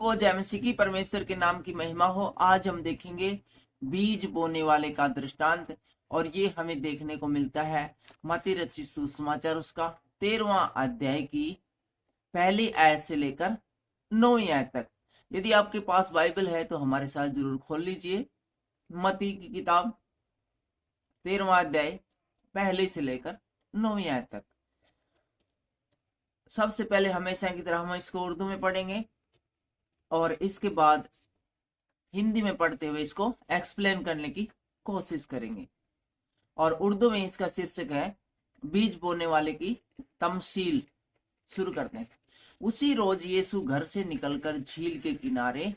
को जय मसीह की, परमेश्वर के नाम की महिमा हो। आज हम देखेंगे बीज बोने वाले का दृष्टांत, और ये हमें देखने को मिलता है मत्ती रचित सुसमाचार उसका 13वां अध्याय की पहली आयत से लेकर 9वीं आयत तक। यदि आपके पास बाइबल है तो हमारे साथ जरूर खोल लीजिए। मत्ती की किताब 13वां अध्याय पहले से लेकर 9वीं आयत तक। सबसे पहले हमेशा की तरह हम इसको उर्दू में पढ़ेंगे और इसके बाद हिंदी में पढ़ते हुए इसको एक्सप्लेन करने की कोशिश करेंगे। और उर्दू में इसका शीर्षक है बीज बोने वाले की तमसील। शुरू करते हैं। उसी रोज यीशु घर से निकलकर झील के किनारे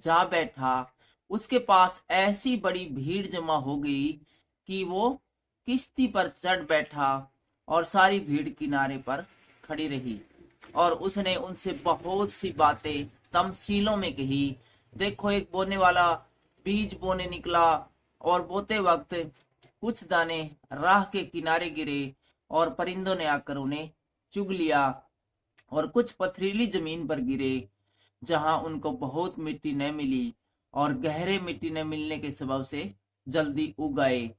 जा बैठा। उसके पास ऐसी बड़ी भीड़ जमा हो गई कि वो किश्ती पर चढ़ बैठा और सारी भीड़ किनारे पर खड़ी रही। और उसने उनसे बहुत सी बातें तमसीलों में कही। देखो, एक बोने वाला बीज बोने निकला, और बोते वक्त कुछ दाने राह के किनारे गिरे और परिंदों ने आकर उन्हें चुग लिया। और कुछ पथरीली जमीन पर गिरे, जहां उनको बहुत मिट्टी न मिली, और गहरे मिट्टी न मिलने के सबब से जल्दी उग गए।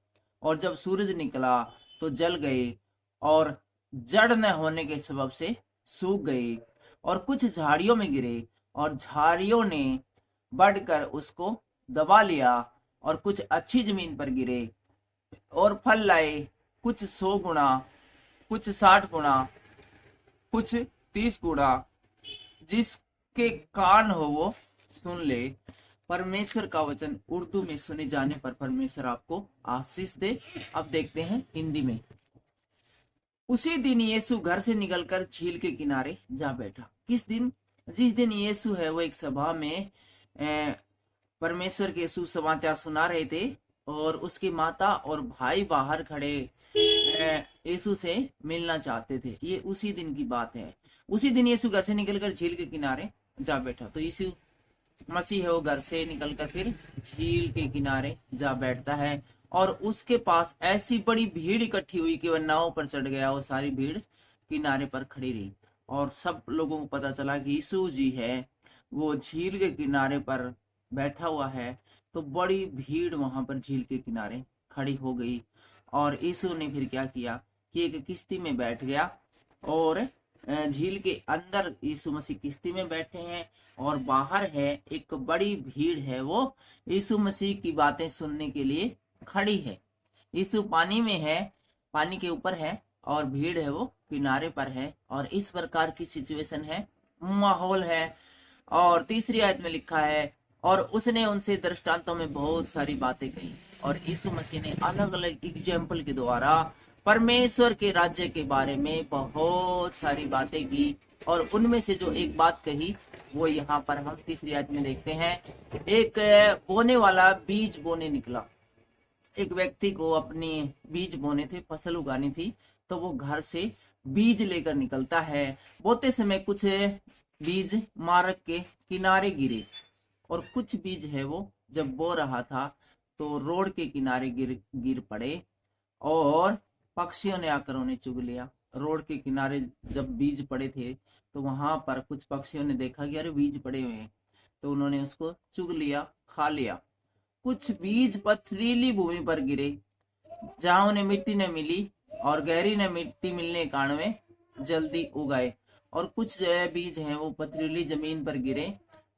और जब सूरज निकला तो जल गए, और जड़ न होने के सबब से सूख गए। और कुछ झाड़ियों में गिरे, और झाड़ियों ने बढ़कर उसको दबा लिया। और कुछ अच्छी जमीन पर गिरे और फल लाए, कुछ 100 गुना, कुछ 60 गुना, कुछ 30 गुना। जिसके कान हो वो सुन ले। परमेश्वर का वचन उर्दू में सुने जाने पर परमेश्वर आपको आशीष दे। अब देखते हैं हिंदी में। उसी दिन यीशु घर से निकलकर झील के किनारे जा बैठा। किस दिन? जिस दिन यीशु है वो एक सभा में परमेश्वर के सुसमाचार सुना रहे थे, और उसकी माता और भाई बाहर खड़े यीशु से मिलना चाहते थे। ये उसी दिन की बात है। उसी दिन यीशु घर से निकलकर झील के किनारे जा बैठा। तो यीशु मसीह है वो घर से निकलकर फिर झील के किनारे जा बैठता है, और उसके पास ऐसी बड़ी भीड़ इकट्ठी हुई कि वह नाव पर चढ़ गया। वो सारी भीड़ किनारे पर खड़ी रही, और सब लोगों को पता चला कि यीशु जी है वो झील के किनारे पर बैठा हुआ है। तो बड़ी भीड़ वहां पर झील के किनारे खड़ी हो गई। और यीशु ने फिर क्या किया कि एक किश्ती में बैठ गया, और झील के अंदर यीशु मसीह किश्ती में बैठे हैं, और बाहर है एक बड़ी भीड़ है वो यीशु मसीह की बातें सुनने के लिए खड़ी है। यीशु पानी में है, पानी के ऊपर है, और भीड़ है वो किनारे पर है। और इस प्रकार की सिचुएशन है, माहौल है। और तीसरी आयत में लिखा है, और उसने उनसे दृष्टांतों में बहुत सारी बातें कही। और यीशु मसीह ने अलग अलग एग्जाम्पल के द्वारा परमेश्वर के राज्य के बारे में बहुत सारी बातें की। और उनमें से जो एक बात कही वो यहाँ पर हम तीसरी आयत में देखते हैं। एक बोने वाला बीज बोने निकला। एक व्यक्ति को अपनी बीज बोने थे, फसल उगानी थी, तो वो घर से बीज लेकर निकलता है। बोते समय कुछ बीज मार्ग के किनारे गिरे, और कुछ बीज है वो जब बो रहा था तो रोड के किनारे गिर पड़े, और पक्षियों ने आकर उन्हें चुग लिया। रोड के किनारे जब बीज पड़े थे तो वहां पर कुछ पक्षियों ने देखा कि अरे बीज पड़े हुए हैं, तो उन्होंने उसको चुग लिया, खा लिया। कुछ बीज पथरीली भूमि पर गिरे, जहां उन्हें मिट्टी न मिली, और गहरी न मिट्टी मिलने के कारण वे जल्दी उगाए। और कुछ बीज हैं वो पथरीली जमीन पर गिरे,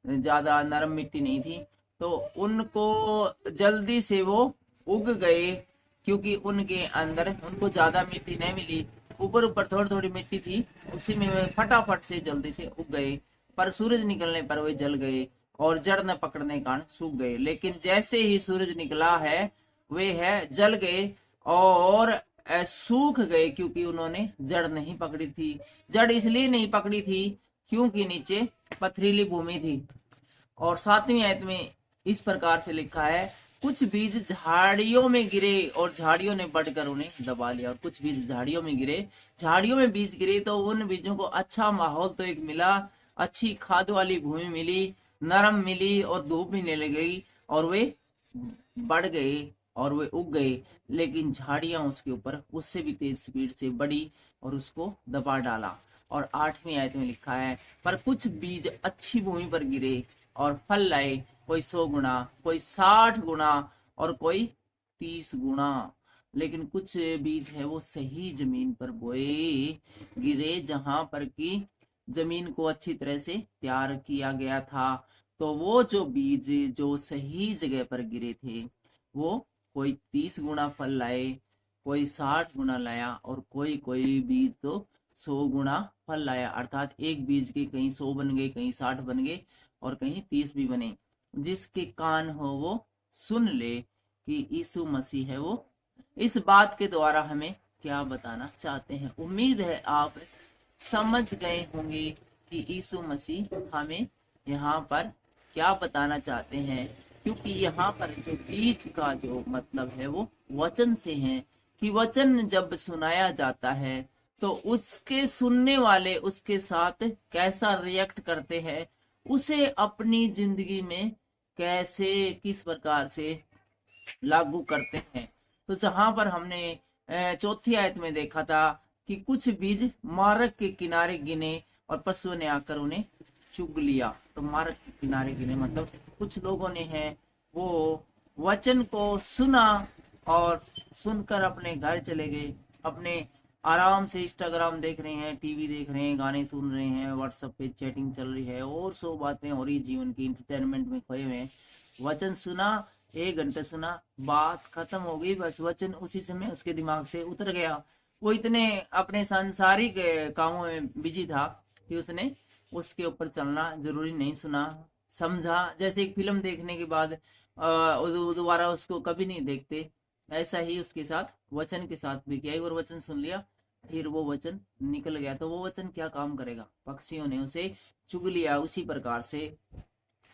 ज्यादा नरम मिट्टी नहीं थी, तो उनको जल्दी से वो उग गए, क्योंकि उनके अंदर उनको ज्यादा मिट्टी नहीं मिली। ऊपर ऊपर थोड़ी थोड़ी मिट्टी थी, उसी में वे फटाफट से जल्दी से उग गए। पर सूरज निकलने पर वे जल गए, और जड़ न पकड़ने के कारण सूख गए। लेकिन जैसे ही सूरज निकला है वे है जल गए और सूख गए, क्योंकि उन्होंने जड़ नहीं पकड़ी थी। जड़ इसलिए नहीं पकड़ी थी क्योंकि नीचे पथरीली भूमि थी। और 7वीं आयत में इस प्रकार से लिखा है, कुछ बीज झाड़ियों में गिरे, और झाड़ियों ने बढ़कर उन्हें दबा लिया। और कुछ बीज झाड़ियों में गिरे, झाड़ियों में बीज गिरे, तो उन बीजों को अच्छा माहौल तो एक मिला, अच्छी खाद वाली भूमि मिली, नरम मिली, और धूप मिलने लग गई, और वे बढ़ गए और वे उग गए। लेकिन झाड़ियां उसके ऊपर उससे भी तेज स्पीड से बढ़ी और उसको दबा डाला। और 8वीं आयत में लिखा है, पर कुछ बीज अच्छी भूमि पर गिरे और फल लाए, कोई 100 गुना, कोई 60 गुना और कोई 30 गुना। लेकिन कुछ बीज है वो सही जमीन पर बोए गिरे, जहां पर की जमीन को अच्छी तरह से तैयार किया गया था। तो वो जो बीज जो सही जगह पर गिरे थे वो कोई 30 गुना फल लाए, कोई 60 गुना लाया और कोई कोई बीज तो 100 गुना फल लाया। अर्थात एक बीज के कहीं 100 बन गए, कहीं 60 बन गए और कहीं 30 भी बने। जिसके कान हो वो सुन ले कि यीशु मसीह है वो इस बात के द्वारा हमें क्या बताना चाहते हैं। उम्मीद है आप समझ गए होंगे कि यीशु मसीह हमें यहाँ पर क्या बताना चाहते हैं, क्योंकि यहाँ पर जो बीज का जो मतलब है वो वचन से है कि वचन जब सुनाया जाता है तो उसके सुनने वाले उसके साथ कैसा रिएक्ट करते हैं, उसे अपनी जिंदगी में कैसे किस प्रकार से लागू करते हैं। तो जहां पर हमने चौथी आयत में देखा था कि कुछ बीज मार्ग के किनारे गिने और पशुओं ने आकर उन्हें चुग लिया। तो मार्ग के किनारे गिने मतलब कुछ लोगों ने है वो वचन को सुना और सुनकर अपने घर चले गए, अपने आराम से इंस्टाग्राम देख रहे हैं, टीवी देख रहे हैं, गाने सुन रहे हैं, व्हाट्सएप पे चैटिंग चल रही है और सो बातें हो रही, जीवन की इंटरटेनमेंट में खोए हुए हैं। वचन सुना, 1 घंटा सुना, बात खत्म हो गई, बस वचन उसी समय उसके दिमाग से उतर गया। वो इतने अपने सांसारिक कामों में बिजी था कि उसने उसके ऊपर चलना जरूरी नहीं सुना समझा। जैसे एक फिल्म देखने के बाद दोबारा उसको कभी नहीं देखते, ऐसा ही उसके साथ वचन के साथ भी किया। एक बार वचन सुन लिया फिर वो वचन निकल गया तो वो वचन क्या काम करेगा, पक्षियों ने उसे चुग लिया। उसी प्रकार से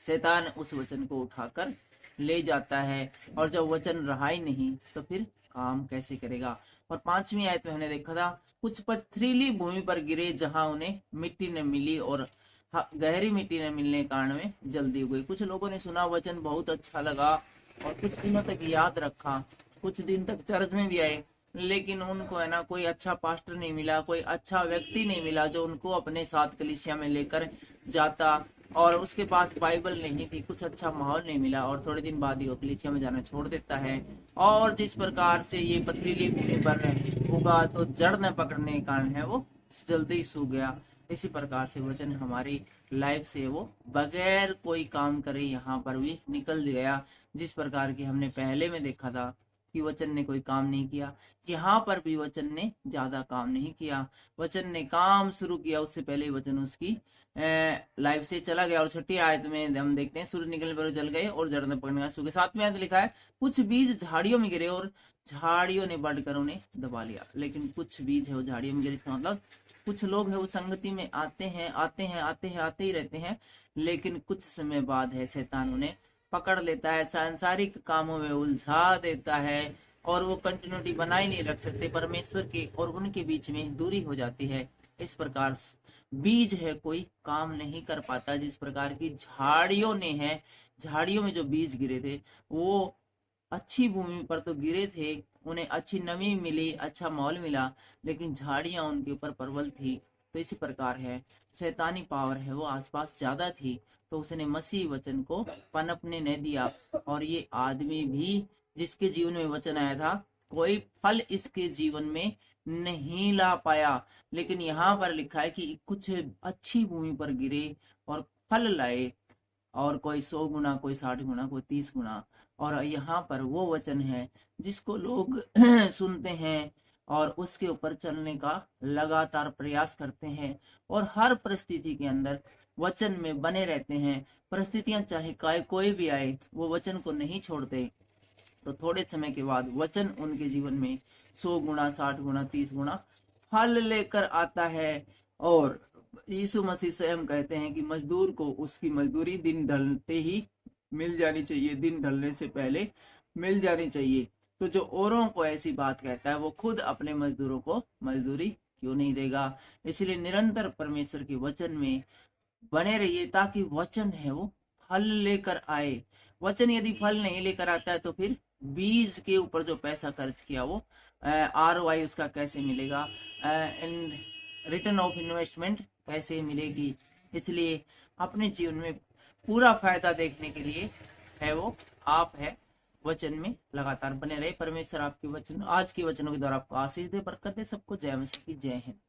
शैतान उस वचन को उठाकर ले जाता है और जब वचन रहा ही नहीं तो फिर काम कैसे करेगा। और 5वीं आयत में हमने देखा था कुछ पथरीली भूमि पर गिरे जहां उन्हें मिट्टी न मिली और गहरी मिट्टी न मिलने के कारण में जल्दी उग गई। कुछ लोगों ने सुना, वचन बहुत अच्छा लगा और कुछ दिनों तक याद रखा, कुछ दिन तक चर्च में भी आए, लेकिन उनको है ना कोई अच्छा पास्टर नहीं मिला, कोई अच्छा व्यक्ति नहीं मिला जो उनको अपने साथ कलीसिया में लेकर जाता, और उसके पास बाइबल नहीं थी, कुछ अच्छा माहौल नहीं मिला और थोड़े दिन बाद ही वो कलीसिया में जाना छोड़ देता है। और जिस प्रकार से ये पथरीली भूमि पर उगा तो जड़ न पकड़ने के कारण है वो जल्दी सूख गया। इसी प्रकार से वचन हमारी लाइफ से वो बगैर कोई काम करे यहाँ पर भी निकल गया। जिस प्रकार की हमने पहले में देखा था कि वचन ने कोई काम नहीं किया, यहाँ पर भी वचन ने ज्यादा काम नहीं किया। वचन ने काम शुरू किया, उससे पहले वचन उसकी लाइफ से चला गया। और 6ठी आयत में हम देखते हैं सूर्य निकलने पर जल गए और जड़ ने पकड़ने का सूखे। 7वीं आयत लिखा है कुछ बीज झाड़ियों में गिरे और झाड़ियों ने बढ़कर उन्हें दबा लिया। लेकिन कुछ बीज है वो झाड़ियों में गिरे, इसका मतलब कुछ लोग है वो संगति में आते हैं आते ही रहते हैं, लेकिन कुछ समय बाद है शैतान उन्हें पकड़ लेता है, सांसारिक कामों में उलझा देता है और वो कंटिन्यूटी बनाए नहीं रख सकते। परमेश्वर के और उनके बीच में दूरी हो जाती है। इस प्रकार बीज है कोई काम नहीं कर पाता। जिस प्रकार की झाड़ियों ने है, झाड़ियों में जो बीज गिरे थे वो अच्छी भूमि पर तो गिरे थे, उन्हें अच्छी नमी मिली, अच्छा माहौल मिला, लेकिन झाड़ियां उनके ऊपर प्रबल थी। तो इसी प्रकार है शैतानी पावर है वो आसपास ज्यादा थी, तो उसने मसीह वचन को पनपने नहीं दिया। और ये आदमी भी जिसके जीवन में वचन आया था कोई फल इसके जीवन में नहीं ला पाया। लेकिन यहाँ पर लिखा है कि कुछ अच्छी भूमि पर गिरे और फल लाए, और कोई 100 गुना, कोई 60 गुना, कोई 30 गुना। और यहाँ पर वो वचन है जिसको लोग सुनते हैं और उसके ऊपर चलने का लगातार प्रयास करते हैं और हर परिस्थिति के अंदर वचन में बने रहते हैं। परिस्थितियां चाहे कोई भी आए वो वचन को नहीं छोड़ते। तो थोड़े समय के बाद वचन उनके जीवन में 100 गुना, 60 गुना, 30 गुना फल लेकर आता है। और यीशु मसीह स्वयं कहते हैं कि मजदूर को उसकी मजदूरी दिन ढलते ही मिल जानी चाहिए, दिन ढलने से पहले मिल जानी चाहिए। तो जो औरों को ऐसी बात कहता है वो खुद अपने मजदूरों को मजदूरी क्यों नहीं देगा। इसलिए निरंतर परमेश्वर के वचन में बने रहिए ताकि वचन है वो फल लेकर आए। वचन यदि फल नहीं लेकर आता है तो फिर बीज के ऊपर जो पैसा खर्च किया वो ROI उसका कैसे मिलेगा। रिटर्न ऑफ इन्वेस्टमेंट कैसे मिलेगी। इसलिए अपने जीवन में पूरा फायदा देखने के लिए है वो आप है वचन में लगातार बने रहे। परमेश्वर आपके वचन आज के वचनों के द्वारा आपको आशीष दे, बरकत दे। सबको जय मसीह की जय हिंद।